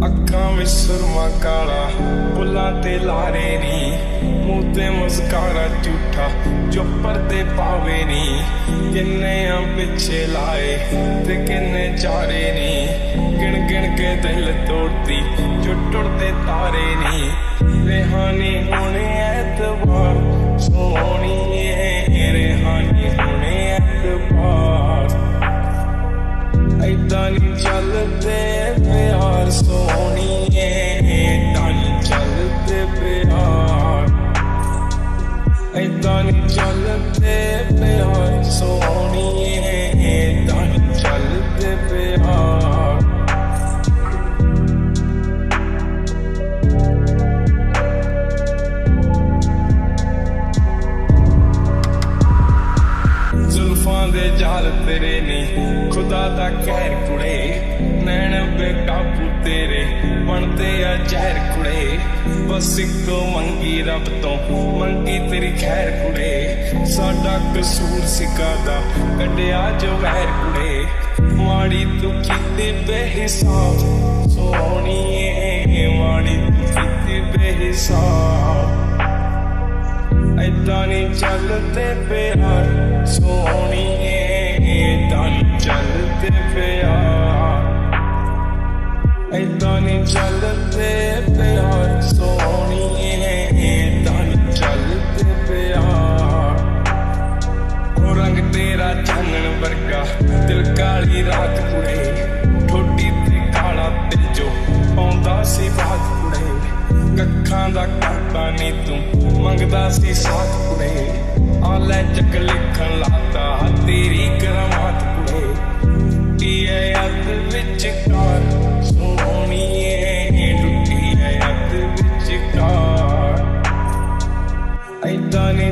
ਅੱਖਾਂ ਵਿੱਚ ਸੁਰਮਾ ਕਾਲਾ, ਬੁੱਲਾਂ ਤੇ ਲਾਰੇ ਨੀ, ਮੂੰਹ ਤੇ ਮੁਸਕਾਰਾ ਝੂਠਾ ਜੋ ਪਰਦੇ ਪਾਵੇ ਨੀ। ਕਿੰਨੇ ਆ ਪਿੱਛੇ ਲਾਏ ਤੇ ਕਿੰਨੇ ਚਾਰੇ ਨੀ, ਗਿਣ ਗਿਣ ਕੇ ਦਿਲ ਤੋੜਦੀ ਜੋ ਟੁੱਟਦੇ ਤਾਰੇ ਨੀ। ਰਿਹਾਨੀ ਹੋਣੇ ਐਤਵਾਰ ਸੋਹਣੀਏ, ਰਿਹਾਨੀ ਹੋਣੇ ਐਤਵਾਰ। ਏਦਾਂ ਨੀ ਚੱਲਦੇ ਪਿਆਰ ਸੋਹਣੀਏ, ਏਦਾਂ ਨੀ ਚੱਲਦੇ ਪਿਆਰ। ਏਦਾਂ ਨੀ ਚੱਲਦੇ ਪਿਆਰ ਸੋਹਣੀਏ, ਏਦਾਂ ਨੀ ਚੱਲਦੇ ਪਿਆਰ। ਜ਼ੁਲਫਾਂ ਦੇ ਜਾਲ ਤੇਰੇ ਨੇ ਖੁਦਾ ਦਾ ਕਹਿਰ ਕੁੜੇ, ਨੈਣ ਬੇਕਾਬੂ ਤੇਰੇ ਬਣਦੇ ਆ ਜ਼ਹਿਰ ਕੁੜੇ। ਬਸ ਇੱਕੋ ਮੰਗੀ ਰੱਬ ਤੋਂ, ਮੰਗੀ ਤੇਰੀ ਖੈਰ ਕੁੜੇ। ਸਾਡਾ ਕਸੂਰ ਸਿਕਾਦਾ ਕੱਢਿਆ ਜੋ ਵਹਿਰ ਕੁੜੇ। ਮਾੜੀ ਤੂੰ ਕੀਤੀ ਬੇਹਿਸਾਬ ਸੋਹਣੀਏ, ਮਾੜੀ ਤੂੰ ਕੀਤੀ ਬੇਹਿਸਾਬ। ਏਦਾਂ ਨੀ ਚੱਲਦੇ ਪਿਆਰ ਸੋਹਣੀਏ, ਏਦਾਂ ਨੀ ਚੱਲਦੇ ਪਿਆਰ। ਏਦਾਂ ਨੀ ਚੱਲਦੇ ਪਿਆਰ ਸੋਹਣੀਏ, ਏਦਾਂ ਨੀ ਚੱਲਦੇ ਪਿਆਰ। ਉਹ ਰੰਗ ਤੇਰਾ ਚਾਨਣ ਵਰਗਾ, ਦਿਲ ਕਾਲੀ ਰਾਤ ਕੁੜੇ। ਠੋਡੀ ਤੇ ਕਾਲਾ ਦਿਲ ਜੋ ਪਾਉਂਦਾ ਸੀ ਬਾਤ ਕੁੜੇ। ਕੱਖਾਂ ਦਾ ਕਾਟਾ ਨੀ ਤੂੰ ਮੰਗਦਾ ਸੀ ਸਾਥ ਕੁੜੇ। ਆ ਲੈ ਚੱਕ ਲਿਖਣ ਲਾਤਾ ਤੇਰੀ ਕਰਾਮਾਤ ਕੁੜੇ। ਟੁੱਟੀ ਐ ਅੱਧ ਵਿਚਕਾਰ ਸੋਹਣੀਏ, ਟੁੱਟੀ ਐ ਅੱਧ ਵਿਚਕਾਰ। ਏਦਾਂ ਨੀ